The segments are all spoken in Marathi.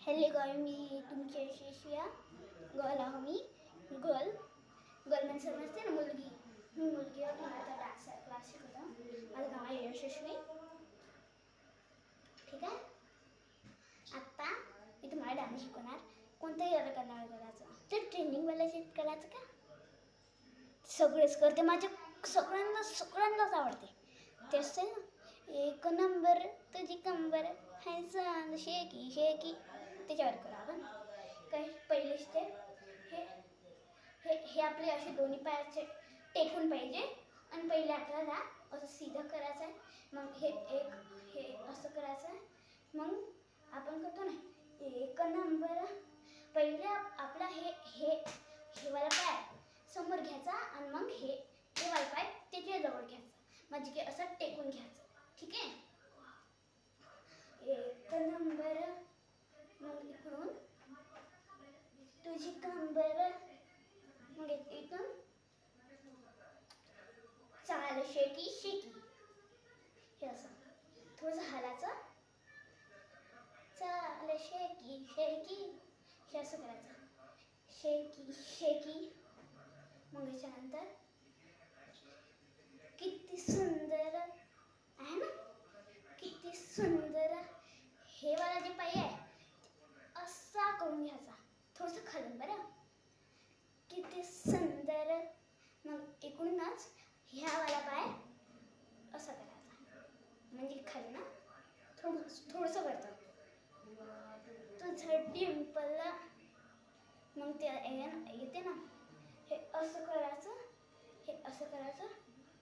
हॅलो गाय, मी तुमची यशस्वी गर्ल आहो. मी गर्ल म्हणजे समजते ना, मुलगी. मी मुलगी आहे. मला आता डान्स क्लास शिकवतो. माझं नाव आहे यशस्वी. ठीक आहे. आत्ता मी तुम्हाला डान्स शिकवणार. कोणत्याही गाणं करायचं, ते ट्रेंडिंगवाल्याचे करायचं का? सगळेच करते. माझ्या सगळ्यांनाच आवडते. तेच आहे ना, एक नंबर तुझी कंबर है चांद शेकी शेकी. त्याच्यावर करा आपण. काय पहिले स्टेप, हे हे हे आपले असे दोन्ही पायाचे टेकून पाहिजे. आणि पहिले आपल्याला असं सीधं करायचं आहे. मग हे असं करायचं आहे. मग आपण करतो ना, एक नंबर. पहिले आपला हे वाला पाय समोर घ्यायचा आणि मग हे वाला पाय त्याच्या जवळ घ्यायचा. म्हणजे की असं टेकून घ्यायचं. ठीक आहे. एक नंबर. मग इकडून तुझी कंबर. मग इथून चाल शेकी शेकी. हे असं थोडंसं हालायचं. चाल शेकी शेकी. हे असं करायचं. शेकी शेकी. मग याच्यानंतर किती सुंदर आहे ना, किती सुंदर. हे वाला जे पाय आहे असा करून घ्यायचा. थोडंसं खालून बरं. किती सुंदर. मग इकडूनच ह्या वाला पाय असा करायचा. म्हणजे खाली ना थोडंसं करतं. तुझं डिंपल. मग ते येते ना, हे असं करायचं. हे असं करायचं.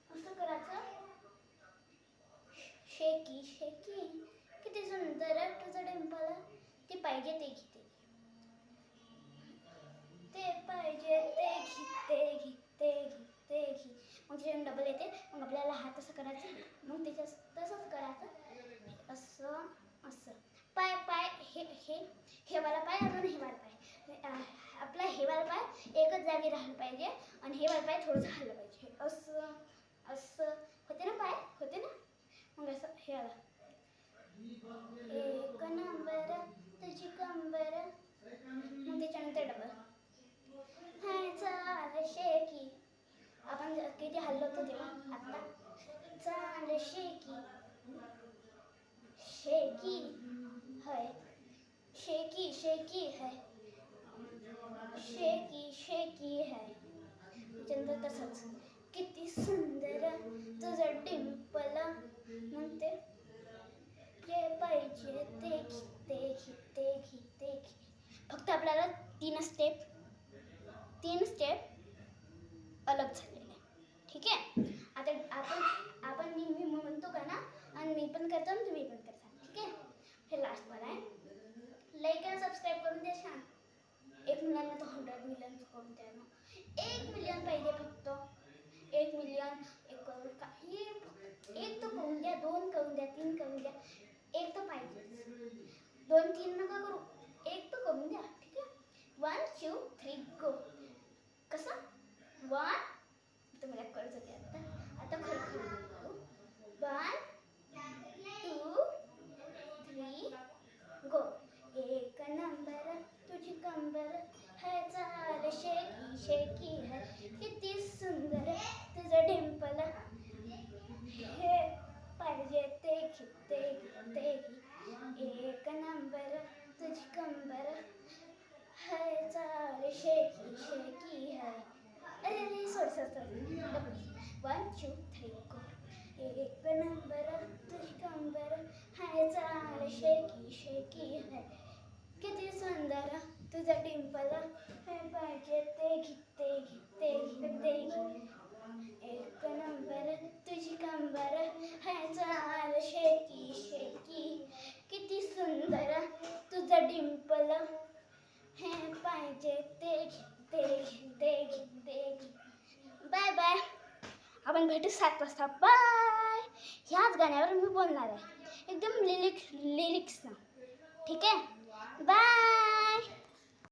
असं करायचं. शेकी शेकी. किती सुंदर तुझं डिंपल. ते पाहिजे ते घे, ते पाहिजे ते घे, ते घे, ते घे, ते घे. मग ते डबल येते. मग आपल्याला हात असं करायचं. मग त्याच्यात तसंच करायचं. असं असं पाय पाय हे वाला पाय अजून हे वाला पाय. आपला हे वाला पाय एकच जागी राहिलं पाहिजे आणि हे वाला पाय थोडंसं हल्लं पाहिजे. असं असं होते ना, पाय होते ना. मग असं हे आलं. एक नंबर तुझी कंबर. मग त्याच्यानंतर डबल हाय चाल शेकी. आपण किती हल्लो होतो तेव्हा. आता चाल शेकी शेकी है, शेकी शेकी है, शेकी शेकी है. त्याच्यानंतर तसंच किती सुंदर तुझं डिंपल. मग ते जे पाहिजे ते घे, ते घे, ते घे, ते घे. फक्त आपल्याला तीन स्टेप अलग झालेले. ठीक आहे. आता आपण मी म्हणतो का ना, आणि मी पण करतो आणि तुम्ही पण करता. ठीक आहे. हे लास्ट वाला आहे. लाईक आणि सबस्क्राईब करून द्या. छान. 1 मिलियन तर 100 मिलियन करून द्या ना. 1 मिलियन पाहिजे फक्त. 1 मिलियन, 1 करोड काही. एक तर करून द्या, 2 करून द्या, 3 करून द्या. एक तर पाहिजे. 2 3 नका करू, एक तर करून द्या. ठीक आहे. 1 2 3 गो. कसं 1. तुम्हाला कर्ज द्या. आता खरं करू. 1 2 3 गो. एक नंबर तुझी कंबर है चाल शेकी शेकी है. किती सुंदर तुझं डिंपल. हे पाहिजे ते घे, ते घे, ते घे. एक नंबर तुझी कंबर है चाल शेकी शेकी है. अरे सॉरी. 1 2 3 गो. एक नंबर तुझी कंबर है चाल शेकी शेकी है. किती सुंदर तुझं डिंपल. हे पाहिजे ते घे, ते घे, ते घे, ते घे. एक नंबर तुझी कंबर है चाल शेकी शेकी. किती सुंदर तुझं डिंपल. हे पाहिजे ते घे, ते घे, ते घे, ते घे. Bye bye. आपण भेटू 7 वाजता. बाय. ह्याच गाण्यावर मी बोलणार आहे एकदम लिरिक्स ना. ठीक आहे. बाय.